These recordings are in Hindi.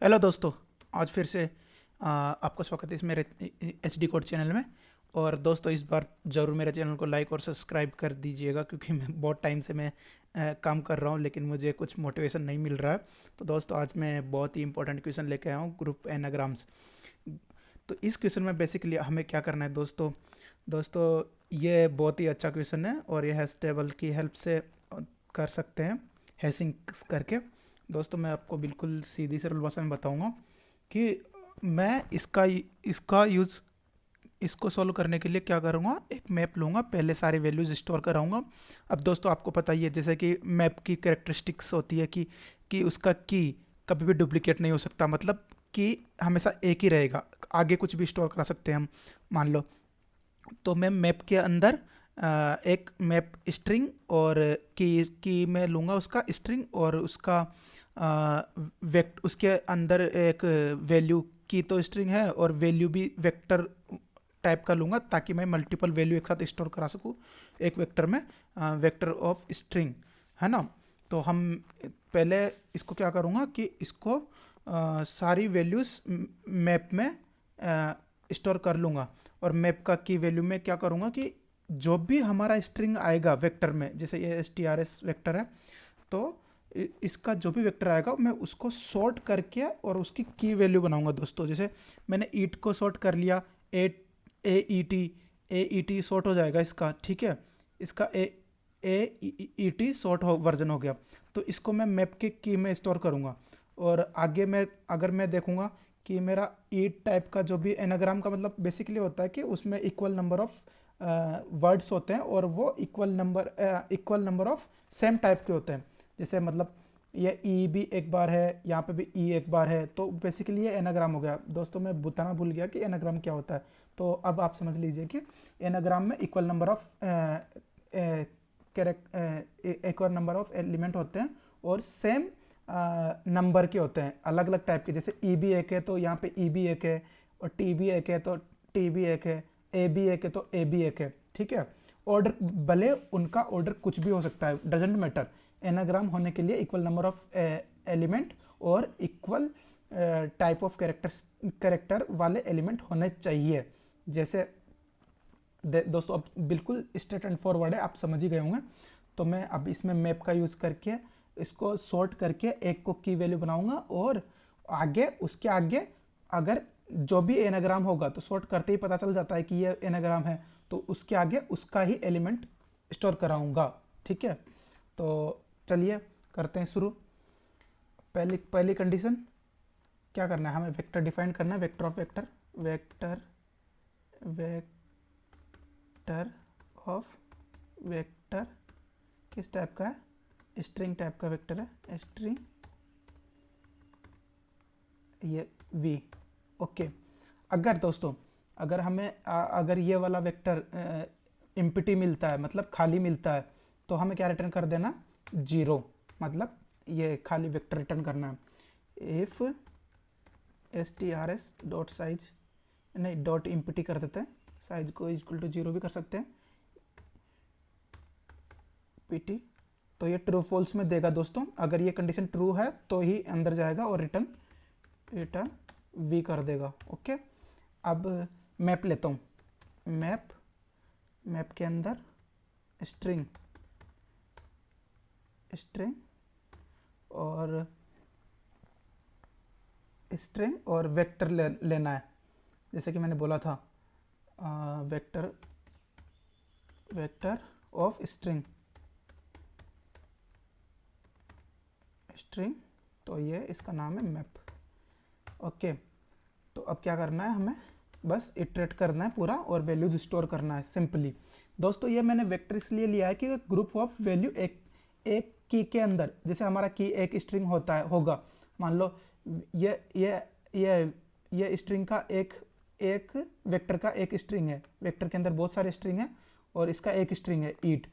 हेलो दोस्तों। आज फिर से आपका स्वागत है इस मेरे एच डी कोड चैनल में। और दोस्तों, इस बार ज़रूर मेरे चैनल को लाइक और सब्सक्राइब कर दीजिएगा, क्योंकि मैं बहुत टाइम से काम कर रहा हूँ, लेकिन मुझे कुछ मोटिवेशन नहीं मिल रहा है। तो दोस्तों, आज मैं बहुत ही इंपॉर्टेंट क्वेश्चन लेके आया हूँ, ग्रुप एनाग्राम्स। तो इस क्वेश्चन में बेसिकली हमें क्या करना है दोस्तों। दोस्तों, ये बहुत ही अच्छा क्वेश्चन है और ये हैश टेबल की हेल्प से कर सकते हैं, हैशिंग करके। दोस्तों, मैं आपको बिल्कुल सीधी सरल भाषा में बताऊंगा कि मैं इसका यूज़, इसको सॉल्व करने के लिए क्या करूँगा। एक मैप लूँगा, पहले सारी वैल्यूज़ स्टोर कराऊँगा। अब दोस्तों, आपको पता ही है जैसे कि मैप की कैरेक्टरिस्टिक्स होती है कि उसका की कभी भी डुप्लीकेट नहीं हो सकता, मतलब कि हमेशा एक ही रहेगा, आगे कुछ भी स्टोर करा सकते हैं हम, मान लो। तो मैं मैप के अंदर एक मैप स्ट्रिंग और की मैं लूँगा, उसका स्ट्रिंग, और उसका वेक्ट उसके अंदर एक वैल्यू। की तो स्ट्रिंग है और वैल्यू भी वेक्टर टाइप का लूँगा, ताकि मैं मल्टीपल वैल्यू एक साथ स्टोर करा सकूँ एक वेक्टर में, वेक्टर ऑफ स्ट्रिंग, है ना। तो हम पहले इसको क्या करूँगा कि इसको सारी वैल्यूज़ मैप में स्टोर कर लूँगा। और मैप का की वैल्यू में क्या करूँगा कि जो भी हमारा स्ट्रिंग आएगा वेक्टर में, जैसे ये strs वेक्टर है, तो इसका जो भी वेक्टर आएगा मैं उसको सॉर्ट करके और उसकी की वैल्यू बनाऊंगा दोस्तों। जैसे मैंने ईट को सॉर्ट कर लिया, ए ए ई टी सॉर्ट हो जाएगा इसका, ठीक है। इसका ए ई टी सॉर्ट हो वर्जन हो गया। तो इसको मैं मैप के की में स्टोर करूँगा। और आगे मैं अगर मैं देखूँगा कि मेरा ईट टाइप का जो भी एनाग्राम का मतलब बेसिकली होता है कि उसमें इक्वल नंबर ऑफ वर्ड्स होते हैं, और वो equal number of same type के होते हैं। जैसे मतलब ये ई भी एक बार है, यहाँ पे भी ई एक बार है, तो बेसिकली ये एनाग्राम हो गया। दोस्तों, मैं बताना भूल गया कि एनाग्राम क्या होता है। तो अब आप समझ लीजिए कि एनाग्राम में equal number of equal number of element होते हैं, और सेम नंबर के होते हैं, अलग अलग टाइप के। जैसे ई भी एक है तो यहाँ पे ई भी एक है, और टी भी एक है तो टी भी एक है, ए भी एक है तो ए भी एक है, ठीक है। ऑर्डर भले उनका ऑर्डर कुछ भी हो सकता है, डजेंट मैटर। एनाग्राम होने के लिए इक्वल नंबर ऑफ एलिमेंट और इक्वल टाइप ऑफ कैरेक्टर वाले एलिमेंट होने चाहिए। जैसे दोस्तों, अब बिल्कुल स्ट्रेट एंड फॉरवर्ड है, आप समझ ही गए होंगे। तो मैं अब इसमें मैप का यूज़ करके इसको सॉर्ट करके एक को की वैल्यू बनाऊंगा, और आगे उसके आगे अगर जो भी एनाग्राम होगा तो सॉर्ट करते ही पता चल जाता है कि ये एनाग्राम है, तो उसके आगे उसका ही एलिमेंट स्टोर कराऊंगा, ठीक है। तो चलिए करते हैं शुरू। पहली पहली कंडीशन क्या करना है, हमें वेक्टर डिफाइन करना है, vector of vector, vector vector of vector किस टाइप का है, स्ट्रिंग टाइप का वेक्टर है, स्ट्रिंग ये वी, ओके। अगर दोस्तों, अगर हमें अगर ये वाला वेक्टर एम्प्टी मिलता है, मतलब खाली मिलता है, तो हमें क्या रिटर्न कर देना, जीरो, मतलब ये खाली वेक्टर रिटर्न करना है। इफ strs डॉट साइज, नहीं डॉट एम्प्टी कर देते हैं, साइज को इक्वल टू जीरो भी कर सकते हैं, pt। तो ये ट्रू फॉल्स में देगा दोस्तों। अगर ये कंडीशन ट्रू है तो ही अंदर जाएगा और रिटर्न रिटर्न वी कर देगा, ओके। अब मैप लेता हूँ, मैप मैप के अंदर स्ट्रिंग स्ट्रिंग और वेक्टर लेना है। जैसे कि मैंने बोला था, vector vector of string string, तो ये इसका नाम है मैप, ओके। तो अब क्या करना है, हमें बस इटरेट करना है पूरा और वैल्यूज स्टोर करना है सिंपली। दोस्तों, ये मैंने वेक्टर इसलिए लिया है कि ग्रुप ऑफ वैल्यू एक एक की के अंदर, जैसे हमारा की एक स्ट्रिंग होता है होगा, मान लो ये ये ये ये स्ट्रिंग का एक एक वेक्टर का एक स्ट्रिंग है, वेक्टर के अंदर बहुत सारे स्ट्रिंग है, और इसका एक स्ट्रिंग है ईट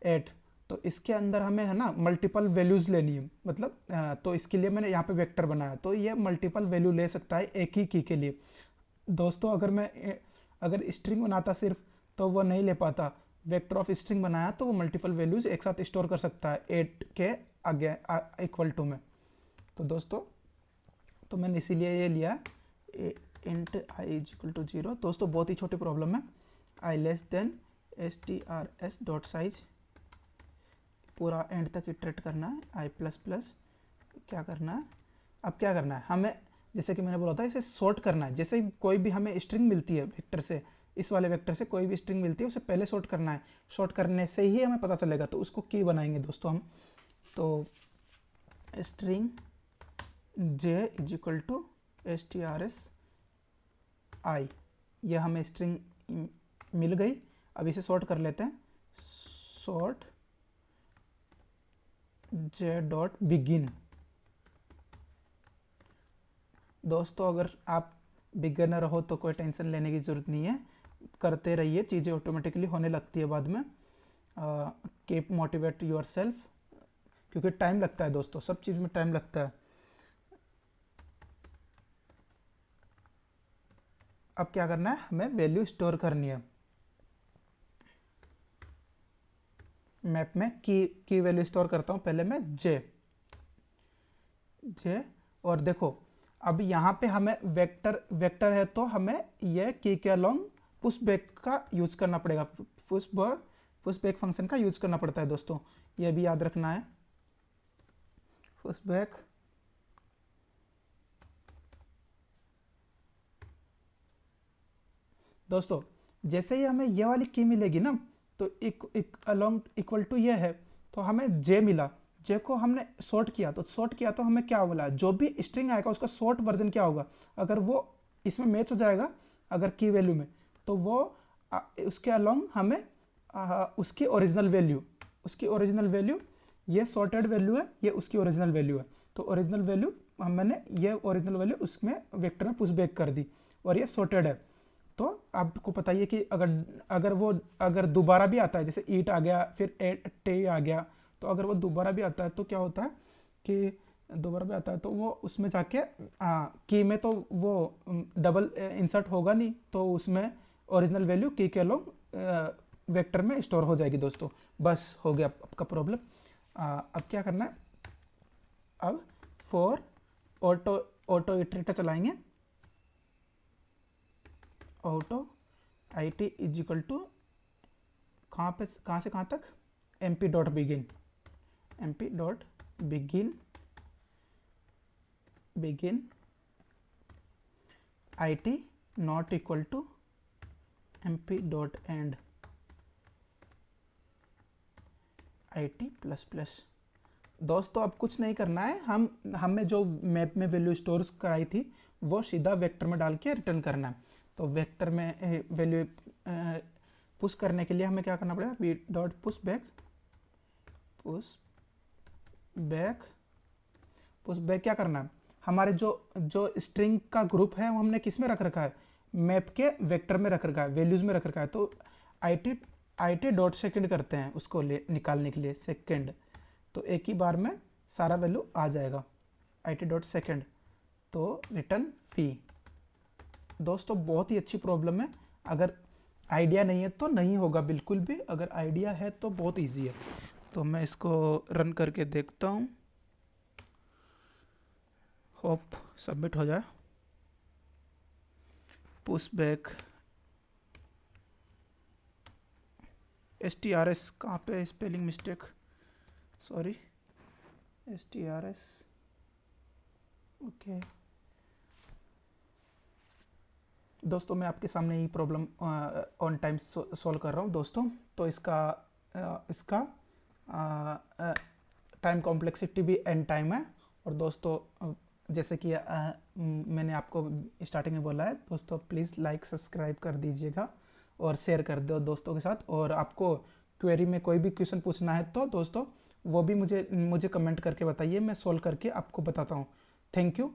एट। तो इसके अंदर हमें है ना मल्टीपल वैल्यूज लेनी है, मतलब तो इसके लिए मैंने यहाँ पे वेक्टर बनाया, तो ये मल्टीपल वैल्यू ले सकता है एक ही की के लिए। दोस्तों, अगर स्ट्रिंग बनाता सिर्फ तो वो नहीं ले पाता, वेक्टर ऑफ स्ट्रिंग बनाया तो वो मल्टीपल वैल्यूज एक साथ स्टोर कर सकता है 8 के आगे इक्वल टू में। तो दोस्तों, तो मैंने इसीलिए ये लिया int i is equal to 0। दोस्तों बहुत ही छोटी प्रॉब्लम है। i less than strs dot size, पूरा एंड तक इटरेट करना है। i प्लस प्लस क्या करना है, अब क्या करना है हमें, जैसे कि मैंने बोला था इसे सॉर्ट करना है। जैसे कोई भी हमें स्ट्रिंग मिलती है वेक्टर से, इस वाले वेक्टर से कोई भी स्ट्रिंग मिलती है उसे पहले सॉर्ट करना है। सॉर्ट करने से ही हमें पता चलेगा, तो उसको की बनाएंगे दोस्तों हम। तो string j is equal to strs i, ये हमें स्ट्रिंग मिल गई। अब इसे सॉर्ट कर लेते हैं। Sort j dot begin. दोस्तों अगर आप बिगिनर हो तो कोई टेंशन लेने की ज़रूरत नहीं है, करते रहिए, चीज़ें ऑटोमेटिकली होने लगती है बाद में। कीप मोटिवेट योर सेल्फ, क्योंकि टाइम लगता है दोस्तों, सब चीज़ में टाइम लगता है। अब क्या करना है, हमें वैल्यू स्टोर करनी है मैप में। की वैल्यू स्टोर करता हूँ पहले मैं जे, और देखो अब यहाँ पे हमें वेक्टर है तो हमें ये की के अलोंग पुश बैक का यूज करना पड़ेगा। पुश बैक फंक्शन का यूज करना पड़ता है दोस्तों, ये भी याद रखना है। पुश बैक दोस्तों, जैसे ही हमें ये वाली की मिलेगी ना, तो एक अलोंग इक्वल टू ये है, तो हमें जे मिला। जे को हमने सॉर्ट किया, तो सॉर्ट किया तो हमें क्या बोला, जो भी स्ट्रिंग आएगा उसका सॉर्ट वर्जन क्या होगा, अगर वो इसमें मैच हो जाएगा अगर की वैल्यू में, तो वो उसके अलोंग हमें उसकी ओरिजिनल वैल्यू, ये सॉर्टेड वैल्यू है, ये उसकी ओरिजिनल वैल्यू है, तो ओरिजिनल वैल्यू मैंने ये ओरिजिनल वैल्यू उसमें वेक्टर में पुश बैक कर दी, और ये सॉर्टेड है। तो आपको पता ही है कि अगर दोबारा भी आता है, जैसे ईट आ गया फिर टे आ गया, तो अगर वो दोबारा भी आता है तो क्या होता है कि दोबारा भी आता है तो वो उसमें जाके की में तो वो डबल इंसर्ट होगा नहीं, तो उसमें ओरिजिनल वैल्यू की के लोग वेक्टर में स्टोर हो जाएगी दोस्तों। बस हो गया आपका प्रॉब्लम। अब क्या करना है, अब फॉर ऑटो इटरेटर चलाएंगे। Auto I T is equal to कहाँ से कहाँ तक, M P dot begin, begin I T not equal to M P dot end I T plus plus. दोस्तों अब कुछ नहीं करना है, हमें जो मैप में वैल्यू स्टोर कराई थी वो सीधा वेक्टर में डाल के रिटर्न करना है। तो वेक्टर में वैल्यू पुश करने के लिए हमें क्या करना पड़ेगा, वी डॉट पुश बैक क्या करना है, हमारे जो स्ट्रिंग का ग्रुप है वो हमने किस में रख रखा है, मैप के वेक्टर में रख रखा है, वैल्यूज में रख रखा है। तो आई टी डॉट सेकेंड करते हैं उसको निकालने के लिए सेकेंड, तो एक ही बार में सारा वैल्यू आ जाएगा आई टी डॉट सेकेंड, तो रिटर्न फी। दोस्तों बहुत ही अच्छी प्रॉब्लम है, अगर आइडिया नहीं है तो नहीं होगा बिल्कुल भी, अगर आइडिया है तो बहुत इजी है। तो मैं इसको रन करके देखता हूँ, होप सबमिट हो जाए। पुश बैक STRS कहाँ पे, spelling mistake, sorry, STRS okay. दोस्तों मैं आपके सामने ही प्रॉब्लम ऑन टाइम सॉल्व कर रहा हूँ दोस्तों। तो इसका टाइम कॉम्प्लेक्सिटी भी एन टाइम है। और दोस्तों जैसे कि मैंने आपको स्टार्टिंग में बोला है दोस्तों, प्लीज़ लाइक सब्सक्राइब कर दीजिएगा और शेयर कर दो दोस्तों के साथ। और आपको क्वेरी में कोई भी क्वेश्चन पूछना है तो दोस्तों वो भी मुझे कमेंट करके बताइए, मैं सॉल्व करके आपको बताता हूँ। Thank you.